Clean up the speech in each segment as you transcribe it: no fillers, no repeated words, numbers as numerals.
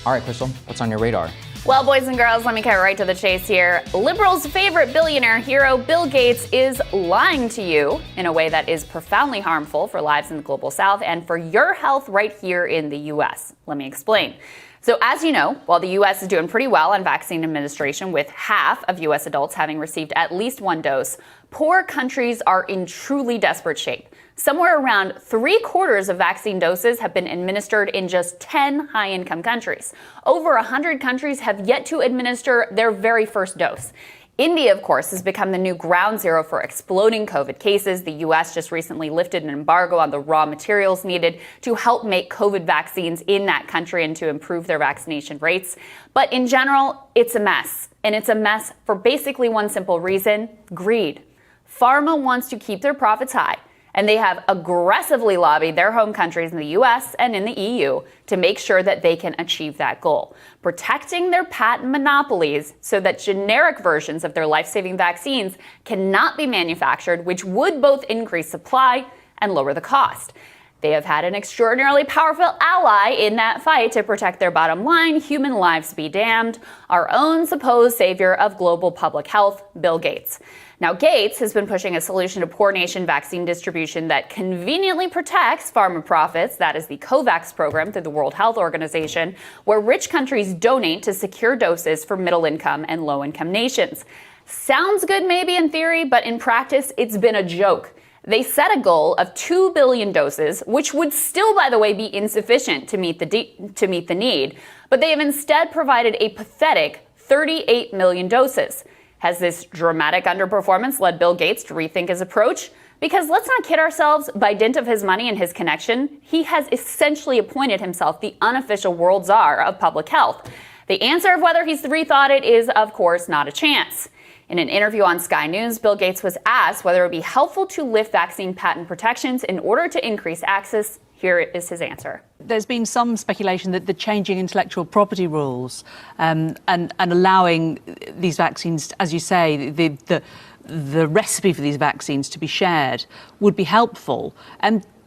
All right, Krystal, what's on your radar? Well, boys and girls, let me cut right to the chase here. Liberals' favorite billionaire hero, Bill Gates, is lying to you in a way that is profoundly harmful for lives in the global south and for your health right here in the U.S. Let me explain. So as you know, while the U.S. is doing pretty well on vaccine administration, with half of U.S. adults having received at least one dose, poor countries are in truly desperate shape. Somewhere around 3/4 of vaccine doses have been administered in just 10 high-income countries. Over 100 countries have yet to administer their very first dose. India, of course, has become the new ground zero for exploding COVID cases. The U.S. just recently lifted an embargo on the raw materials needed to help make COVID vaccines in that country and to improve their vaccination rates. But in general, it's a mess. And it's a mess for basically one simple reason: greed. Pharma wants to keep their profits high, and they have aggressively lobbied their home countries in the U.S. and in the EU to make sure that they can achieve that goal, protecting their patent monopolies so that generic versions of their life-saving vaccines cannot be manufactured, which would both increase supply and lower the cost. They have had an extraordinarily powerful ally in that fight to protect their bottom line: human lives be damned, our own supposed savior of global public health, Bill Gates. Now, Gates has been pushing a solution to poor nation vaccine distribution that conveniently protects pharma profits. That is the COVAX program through the World Health Organization, where rich countries donate to secure doses for middle-income and low-income nations. Sounds good maybe in theory, but in practice, it's been a joke. They set a goal of 2 billion doses, which would still, by the way, be insufficient to meet the need, but they have instead provided a pathetic 38 million doses. Has this dramatic underperformance led Bill Gates to rethink his approach? Because let's not kid ourselves, by dint of his money and his connection, he has essentially appointed himself the unofficial world czar of public health. The answer of whether he's rethought it is, of course, not a chance. In an interview on Sky News, Bill Gates was asked whether it would be helpful to lift vaccine patent protections in order to increase access. Here is his answer. There's been some speculation that the changing intellectual property rules and allowing these vaccines, as you say, the recipe for these vaccines to be shared would be helpful.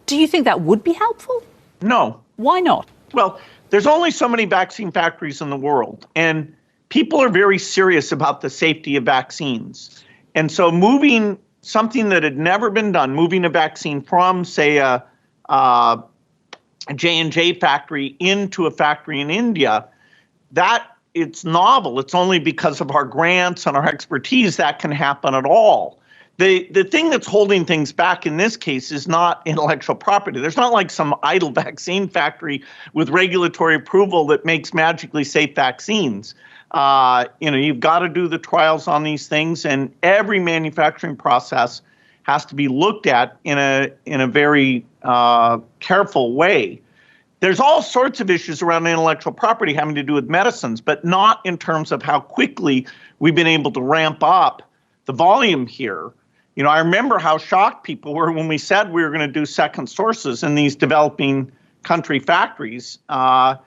Do you think that would be helpful? No. Why not? Well, there's only so many vaccine factories in the world, and people are very serious about the safety of vaccines. And so moving something that had never been done, moving a vaccine from, say, a J&J factory into a factory in India, that it's novel. It's only because of our grants and our expertise that can happen at all. The thing that's holding things back in this case is not intellectual property. There's not like some idle vaccine factory with regulatory approval that makes magically safe vaccines. You've got to do the trials on these things, and every manufacturing process has to be looked at in a very careful way. There's all sorts of issues around intellectual property having to do with medicines, but not in terms of how quickly we've been able to ramp up the volume here. I remember how shocked people were when we said we were going to do second sources in these developing country factories. That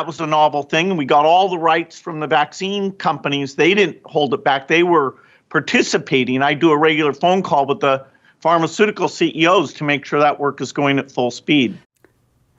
was a novel thing. And we got all the rights from the vaccine companies. They didn't hold it back. They were participating. I do a regular phone call with the pharmaceutical CEOs to make sure that work is going at full speed.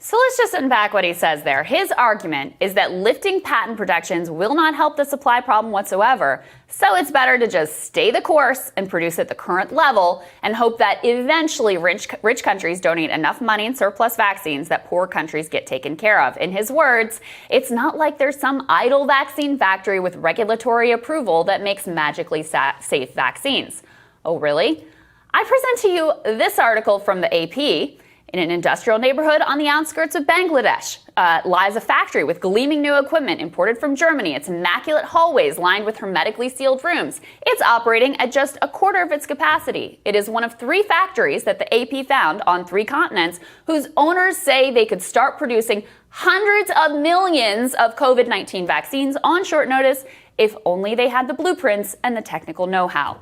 So let's just unpack what he says there. His argument is that lifting patent protections will not help the supply problem whatsoever, so it's better to just stay the course and produce at the current level and hope that eventually rich countries donate enough money in surplus vaccines that poor countries get taken care of. In his words, it's not like there's some idle vaccine factory with regulatory approval that makes magically safe vaccines. Oh, really? I present to you this article from the AP. In an industrial neighborhood on the outskirts of Bangladesh lies a factory with gleaming new equipment imported from Germany. Its immaculate hallways lined with hermetically sealed rooms. It's operating at just a quarter of its capacity. It is one of 3 factories that the AP found on 3 continents whose owners say they could start producing hundreds of millions of COVID-19 vaccines on short notice if only they had the blueprints and the technical know-how.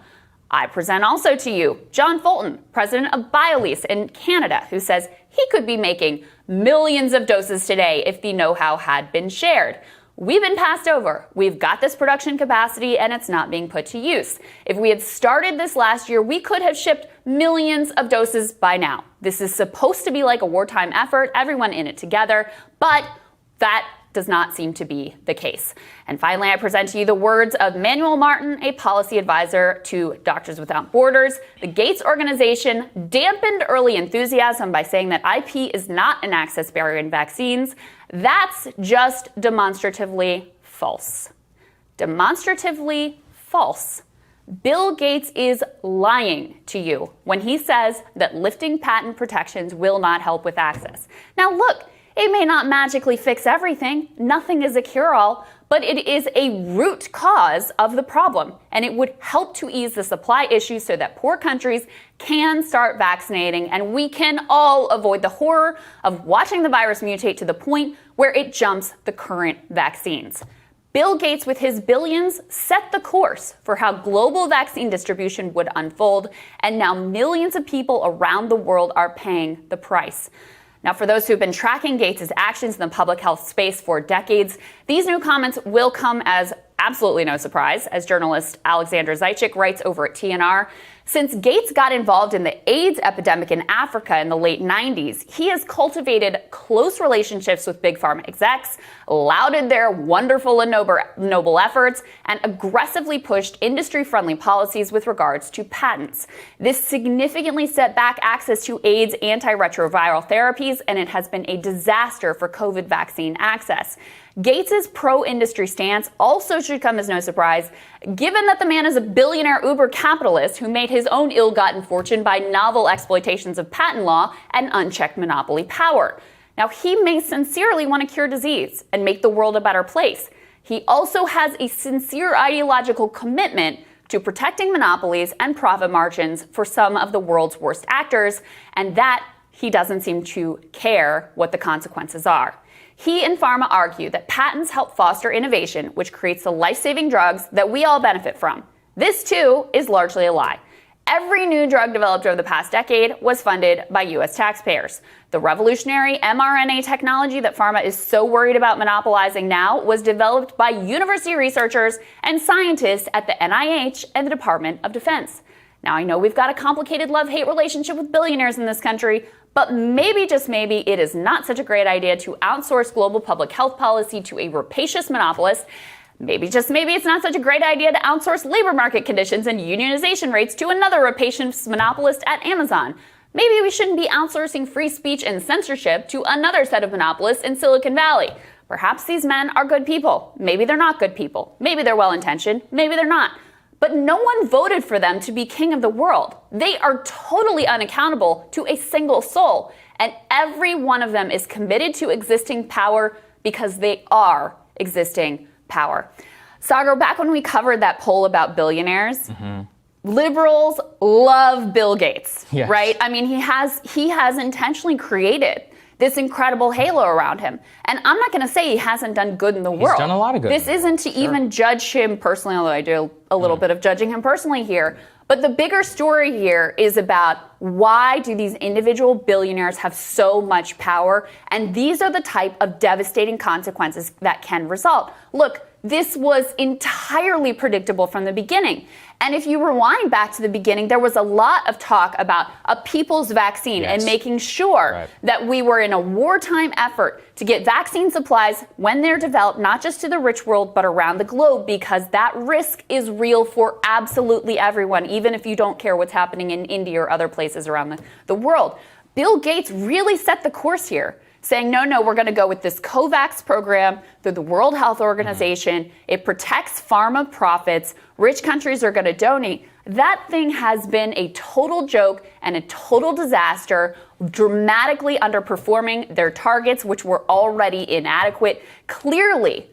I present also to you John Fulton, president of BioLease in Canada, who says he could be making millions of doses today if the know-how had been shared. We've been passed over. We've got this production capacity and it's not being put to use. If we had started this last year, we could have shipped millions of doses by now. This is supposed to be like a wartime effort, everyone in it together, but That does not seem to be the case. And finally, I present to you the words of Manuel Martin, a policy advisor to Doctors Without Borders. The Gates organization dampened early enthusiasm by saying that IP is not an access barrier in vaccines. That's just demonstratively false. Demonstratively false. Bill Gates is lying to you when he says that lifting patent protections will not help with access. Now look, it may not magically fix everything. Nothing is a cure-all, but it is a root cause of the problem, and it would help to ease the supply issue so that poor countries can start vaccinating, and we can all avoid the horror of watching the virus mutate to the point where it jumps the current vaccines. Bill Gates, with his billions, set the course for how global vaccine distribution would unfold, and now millions of people around the world are paying the price. Now, for those who've been tracking Gates' actions in the public health space for decades, these new comments will come as absolutely no surprise, as journalist Alexander Zaitchik writes over at TNR. Since Gates got involved in the AIDS epidemic in Africa in the late 90s, he has cultivated close relationships with big pharma execs, lauded their wonderful and noble efforts, and aggressively pushed industry-friendly policies with regards to patents. This significantly set back access to AIDS antiretroviral therapies, and it has been a disaster for COVID vaccine access. Gates' pro-industry stance also should come as no surprise, given that the man is a billionaire uber capitalist who made his own ill-gotten fortune by novel exploitations of patent law and unchecked monopoly power. Now, he may sincerely want to cure disease and make the world a better place. He also has a sincere ideological commitment to protecting monopolies and profit margins for some of the world's worst actors, and that he doesn't seem to care what the consequences are. He and pharma argue that patents help foster innovation, which creates the life-saving drugs that we all benefit from. This, too, is largely a lie. Every new drug developed over the past decade was funded by U.S. taxpayers. The revolutionary mRNA technology that pharma is so worried about monopolizing now was developed by university researchers and scientists at the NIH and the Department of Defense. Now, I know we've got a complicated love-hate relationship with billionaires in this country, but maybe, just maybe, it is not such a great idea to outsource global public health policy to a rapacious monopolist. Maybe, just maybe, it's not such a great idea to outsource labor market conditions and unionization rates to another rapacious monopolist at Amazon. Maybe we shouldn't be outsourcing free speech and censorship to another set of monopolists in Silicon Valley. Perhaps these men are good people. Maybe they're not good people. Maybe they're well-intentioned. Maybe they're not. But no one voted for them to be king of the world. They are totally unaccountable to a single soul. And every one of them is committed to existing power because they are existing power. Sagar, back when we covered that poll about billionaires, liberals love Bill Gates, right? I mean, he has intentionally created this incredible halo around him. And I'm not going to say he hasn't done good in the world. He's done a lot of good. This isn't to even judge him personally, although I do a little bit of judging him personally here. But the bigger story here is about why do these individual billionaires have so much power? And these are the type of devastating consequences that can result. Look, this was entirely predictable from the beginning. And if you rewind back to the beginning, there was a lot of talk about a people's vaccine and making sure that we were in a wartime effort to get vaccine supplies when they're developed, not just to the rich world, but around the globe, because that risk is real for absolutely everyone, even if you don't care what's happening in India or other places around the world. Bill Gates really set the course here, saying, no, we're going to go with this COVAX program through the World Health Organization. It protects pharma profits. Rich countries are going to donate. That thing has been a total joke and a total disaster, dramatically underperforming their targets, which were already inadequate. Clearly,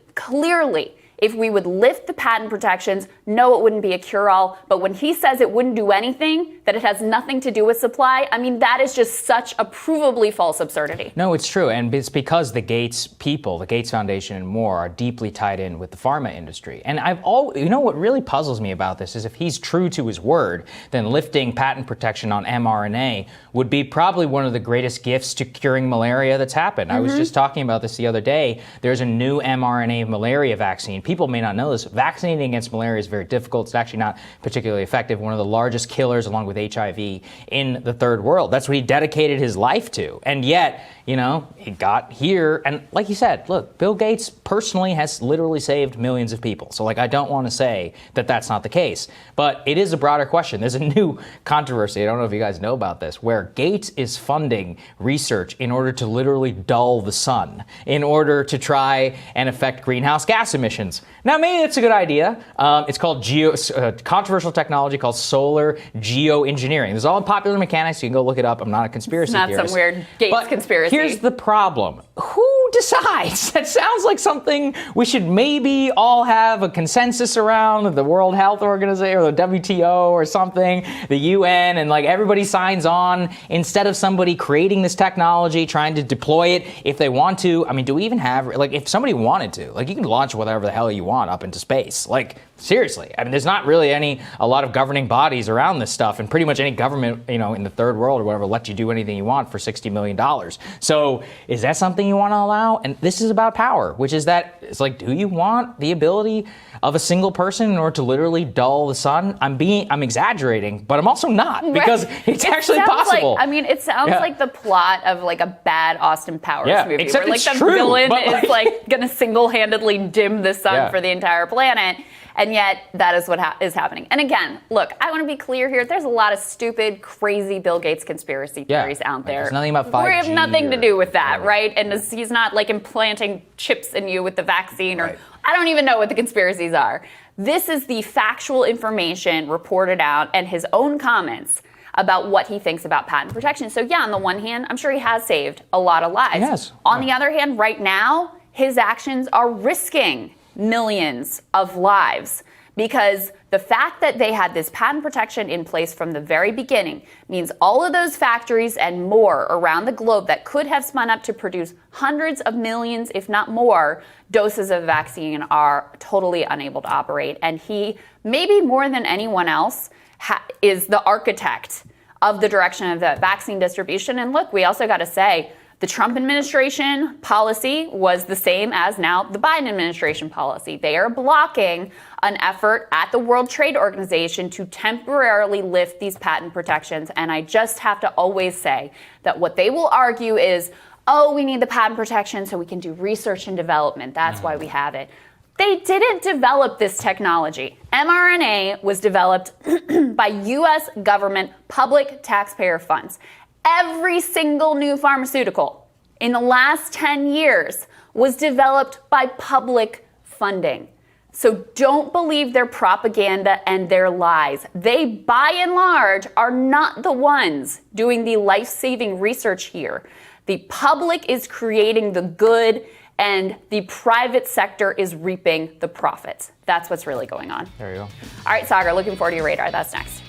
if we would lift the patent protections, no, it wouldn't be a cure-all. But when he says it wouldn't do anything, that it has nothing to do with supply, I mean, that is just such a provably false absurdity. No, it's true. And it's because the Gates people, the Gates Foundation and more, are deeply tied in with the pharma industry. And what really puzzles me about this is if he's true to his word, then lifting patent protection on mRNA would be probably one of the greatest gifts to curing malaria that's happened. I was just talking about this the other day. There's a new mRNA malaria vaccine. people may not know this, vaccinating against malaria is very difficult. It's actually not particularly effective. One of the largest killers, along with HIV, in the third world. That's what he dedicated his life to. And yet, he got here. And like you said, look, Bill Gates personally has literally saved millions of people. So, I don't want to say that that's not the case. But it is a broader question. There's a new controversy, I don't know if you guys know about this, where Gates is funding research in order to literally dull the sun, in order to try and affect greenhouse gas emissions. Now, maybe it's a good idea. It's called controversial technology called solar geoengineering. This is all in Popular Mechanics. You can go look it up. I'm not a conspiracy theorist. It's not some weird Gates conspiracy. Here's the problem. Who decides? That sounds like something we should maybe all have a consensus around, the World Health Organization or the WTO or something, the UN, and everybody signs on instead of somebody creating this technology, trying to deploy it if they want to. I mean, do we even have, if somebody wanted to, you can launch whatever the hell you want up into space. Seriously. I mean, there's not really a lot of governing bodies around this stuff, and pretty much any government, in the third world or whatever, let you do anything you want for $60 million. So is that something you want to allow? And this is about power, which is that it's do you want the ability of a single person in order to literally dull the sun? I'm exaggerating, but I'm also not, because it's actually possible. It sounds like the plot of a bad Austin Powers movie, except where it's the true, villain is going to single-handedly dim the sun for the entire planet. And yet, that is what is happening. And again, look, I want to be clear here. There's a lot of stupid, crazy Bill Gates conspiracy theories out there. There's nothing about 5G. We have nothing to do with that, right? And he's not implanting chips in you with the vaccine, or I don't even know what the conspiracies are. This is the factual information reported out and his own comments about what he thinks about patent protection. So on the one hand, I'm sure he has saved a lot of lives. Yes. On the other hand, right now, his actions are risking millions of lives, because the fact that they had this patent protection in place from the very beginning means all of those factories and more around the globe that could have spun up to produce hundreds of millions, if not more, doses of vaccine are totally unable to operate. And he, maybe more than anyone else, is the architect of the direction of the vaccine distribution. And look, we also got to say, the Trump administration policy was the same as now the Biden administration policy. They are blocking an effort at the World Trade Organization to temporarily lift these patent protections. And I just have to always say that what they will argue is, we need the patent protection so we can do research and development. That's why we have it. They didn't develop this technology. mRNA was developed by U.S. government public taxpayer funds. Every single new pharmaceutical in the last 10 years was developed by public funding. So don't believe their propaganda and their lies. They, by and large, are not the ones doing the life-saving research here. The public is creating the good, and the private sector is reaping the profits. That's what's really going on. There you go. All right, Sagar, looking forward to your radar. That's next.